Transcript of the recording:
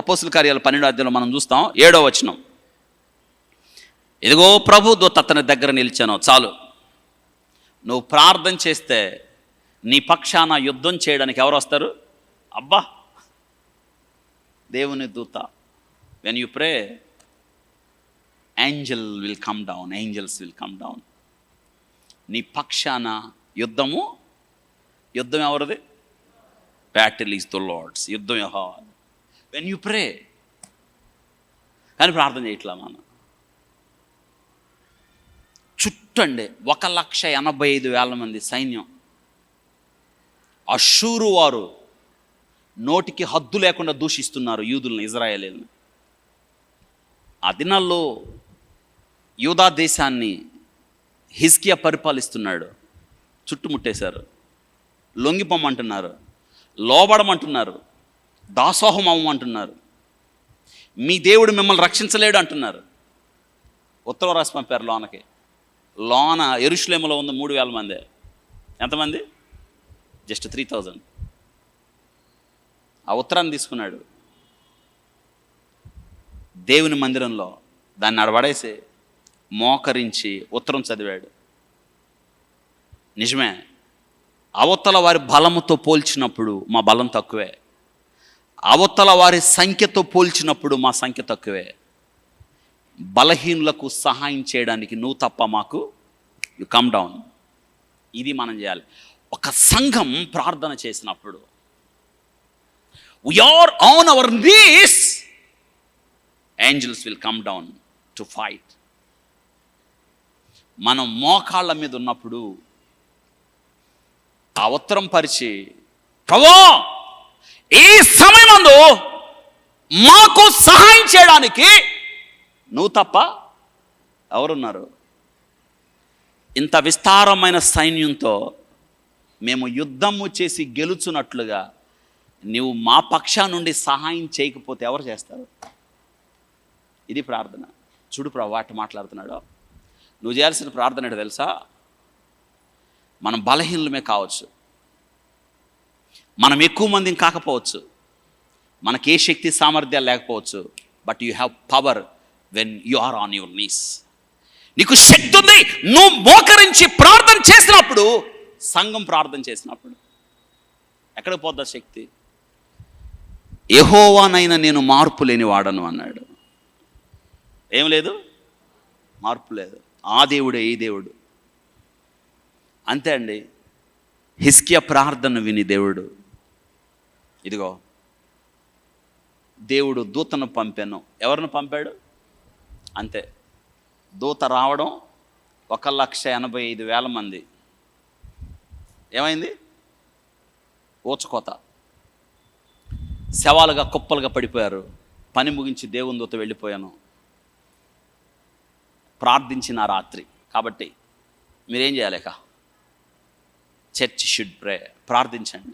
అపోస్తుల కార్యాలు 12వ అధ్యాయంలో మనం చూస్తాం 7వ వచనం. ఇదిగో ప్రభు దూత అతని దగ్గర నిలిచాను. చాలు, నువ్వు ప్రార్థన చేస్తే నీ పక్షాన యుద్ధం చేయడానికి ఎవరు వస్తారు? అబ్బా, దేవుని దూత. When you pray, angel will come down, angels will come down. నీ పక్షాన యుద్ధం ఎవరిది? Battle is the lord's. యుద్ధం యెహోవాది. వెన్ యూ ప్రే. కానీ ప్రార్థన చేయట్లా మనం. చుట్టండి 1,85,000 మంది సైన్యం. అష్షూరు వారు నోటికి హద్దు లేకుండా దూషిస్తున్నారు యూదులను, ఇజ్రాయేలీలను. ఆ దినాల్లో యూదా దేశాన్ని హిజ్కియా పరిపాలిస్తున్నాడు. చుట్టుముట్టేశారు, లొంగిపోమంటున్నారు, లోబడమంటున్నారు, దాసోహం అవ్వమంటున్నారు, మీ దేవుడు మిమ్మల్ని రక్షించలేడు అంటున్నారు. ఉత్తరం రాసి పంపారు లోనకి. లోన యెరూషలేములో ఉంది 3,000 మంది. ఎంతమంది? జస్ట్ 3,000. ఆ ఉత్తరాన్ని తీసుకున్నాడు దేవుని మందిరంలో, దాన్ని అడబడేసి మోకరించి ఉత్తరం చదివాడు. నిజమే, అవతల వారి బలముతో పోల్చినప్పుడు మా బలం తక్కువే, అవతల వారి సంఖ్యతో పోల్చినప్పుడు మా సంఖ్య తక్కువే. బలహీనులకు సహాయం చేయడానికి నువ్వు తప్ప మాకు, యు కమ్ డౌన్. ఇది మనం చేయాలి. ఒక సంఘం ప్రార్థన చేసినప్పుడు, we are on our knees, angels will come down to fight. మనం మోకాళ్ళ మీద ఉన్నప్పుడు ఆ ఉత్తరం పరిచి, ప్రభువా ఈ సమయమందు మాకు సహాయం చేయడానికి నువ్వు తప్ప ఎవరున్నారు? ఇంత విస్తారమైన సైన్యంతో మేము యుద్ధము చేసి గెలుచున్నట్లుగా నువ్వు మా పక్షా నుండి సహాయం చేయకపోతే ఎవరు చేస్తారు? ఇది ప్రార్థన. చూడు ప్రభు వాటి మాట్లాడుతున్నాడు. నువ్వు చేయాల్సిన ప్రార్థన ఏంటో తెలుసా? మనం బలహీనమే కావచ్చు, మనం ఎక్కువ మందిని కాకపోవచ్చు, మనకి ఏ శక్తి సామర్థ్యాలు లేకపోవచ్చు, but you have power when you are on your knees. నీకు శక్తి ఉంది. నువ్వు మోకరించి ప్రార్థన చేసినప్పుడు, సంఘం ప్రార్థన చేసినప్పుడు ఎక్కడికి పోద్దా శక్తి? యెహోవానైనా నేను మార్పు లేని వాడను అన్నాడు. ఏం లేదు, మార్పు లేదు. ఆ దేవుడే ఈ దేవుడు. అంతే అండి. హిజ్కియా ప్రార్థన విని దేవుడు, ఇదిగో దేవుడు దూతను పంపాను. ఎవరిని పంపాడు? అంతే, దూత రావడం 1,85,000 మంది. ఏమైంది? ఊచకోత, శవాలుగా కుప్పలుగా పడిపోయారు. పని ముగించి దేవుని దూత వెళ్ళిపోయాను. ప్రార్థించిన రాత్రి. కాబట్టి మీరేం చేయాలి? చర్చ్ షుడ్ ప్రే. ప్రార్థించండి.